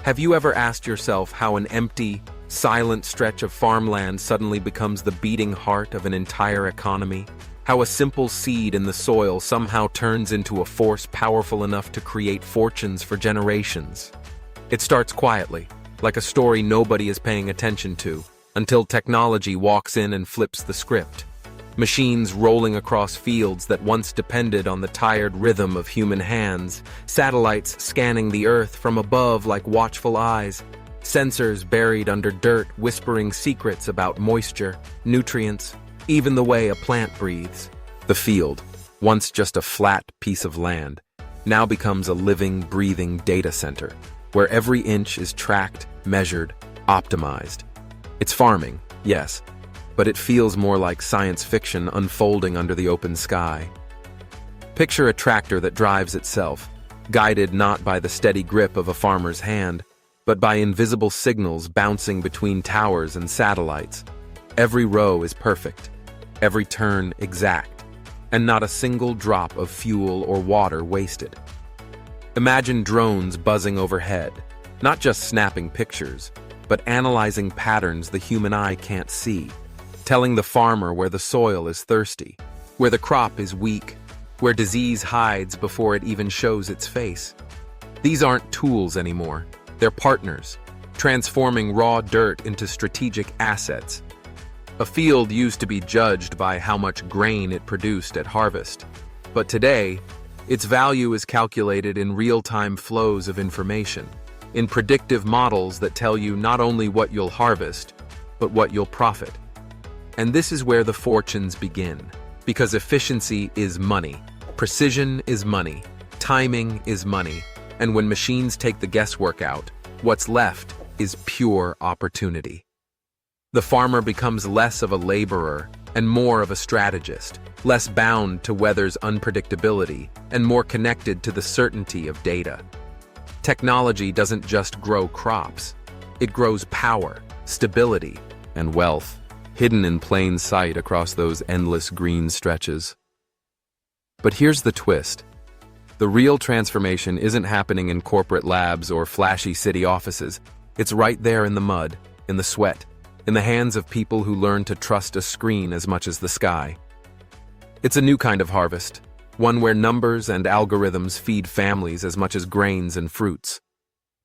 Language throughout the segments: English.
Have you ever asked yourself how an empty, silent stretch of farmland suddenly becomes the beating heart of an entire economy? How a simple seed in the soil somehow turns into a force powerful enough to create fortunes for generations? It starts quietly, like a story nobody is paying attention to, until technology walks in and flips the script. Machines rolling across fields that once depended on the tired rhythm of human hands, satellites scanning the earth from above like watchful eyes, sensors buried under dirt whispering secrets about moisture, nutrients, even the way a plant breathes. The field, once just a flat piece of land, now becomes a living, breathing data center, where every inch is tracked, measured, optimized. It's farming, yes, but it feels more like science fiction unfolding under the open sky. Picture a tractor that drives itself, guided not by the steady grip of a farmer's hand, but by invisible signals bouncing between towers and satellites. Every row is perfect, every turn exact, and not a single drop of fuel or water wasted. Imagine drones buzzing overhead, not just snapping pictures, but analyzing patterns the human eye can't see, telling the farmer where the soil is thirsty, where the crop is weak, where disease hides before it even shows its face. These aren't tools anymore, they're partners, transforming raw dirt into strategic assets. A field used to be judged by how much grain it produced at harvest, but today, its value is calculated in real-time flows of information, in predictive models that tell you not only what you'll harvest, but what you'll profit. And this is where the fortunes begin, because efficiency is money, precision is money, timing is money, and when machines take the guesswork out, what's left is pure opportunity. The farmer becomes less of a laborer and more of a strategist, less bound to weather's unpredictability and more connected to the certainty of data. Technology doesn't just grow crops, it grows power, stability, and wealth, hidden in plain sight across those endless green stretches. But here's the twist. The real transformation isn't happening in corporate labs or flashy city offices. It's right there in the mud, in the sweat, in the hands of people who learn to trust a screen as much as the sky. It's a new kind of harvest, one where numbers and algorithms feed families as much as grains and fruits.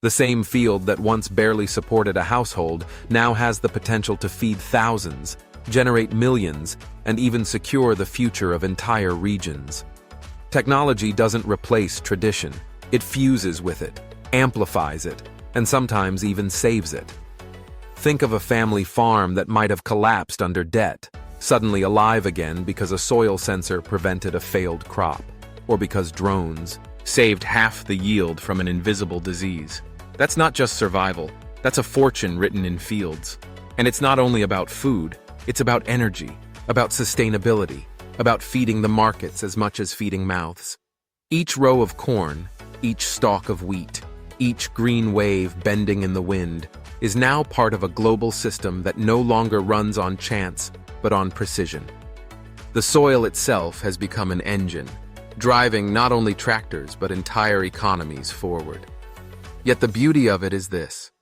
The same field that once barely supported a household now has the potential to feed thousands, generate millions, and even secure the future of entire regions. Technology doesn't replace tradition, it fuses with it, amplifies it, and sometimes even saves it. Think of a family farm that might have collapsed under debt, suddenly alive again because a soil sensor prevented a failed crop, or because drones saved half the yield from an invisible disease. That's not just survival, that's a fortune written in fields. And it's not only about food, it's about energy, about sustainability, about feeding the markets as much as feeding mouths. Each row of corn, each stalk of wheat, each green wave bending in the wind is now part of a global system that no longer runs on chance, but on precision. The soil itself has become an engine, driving not only tractors but entire economies forward. Yet the beauty of it is this.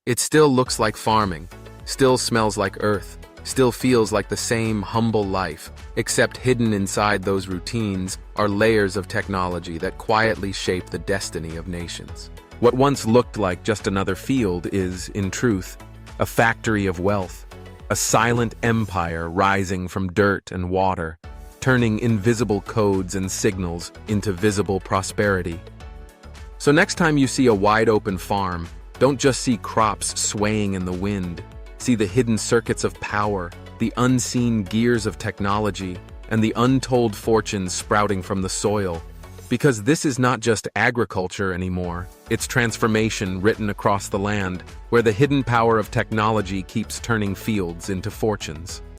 It still looks like farming, still smells like earth, still feels like the same humble life, except hidden inside those routines are layers of technology that quietly shape the destiny of nations. What once looked like just another field is, in truth, a factory of wealth, a silent empire rising from dirt and water, turning invisible codes and signals into visible prosperity. So next time you see a wide-open farm, don't just see crops swaying in the wind. See the hidden circuits of power, the unseen gears of technology, and the untold fortunes sprouting from the soil. Because this is not just agriculture anymore, it's transformation written across the land, where the hidden power of technology keeps turning fields into fortunes.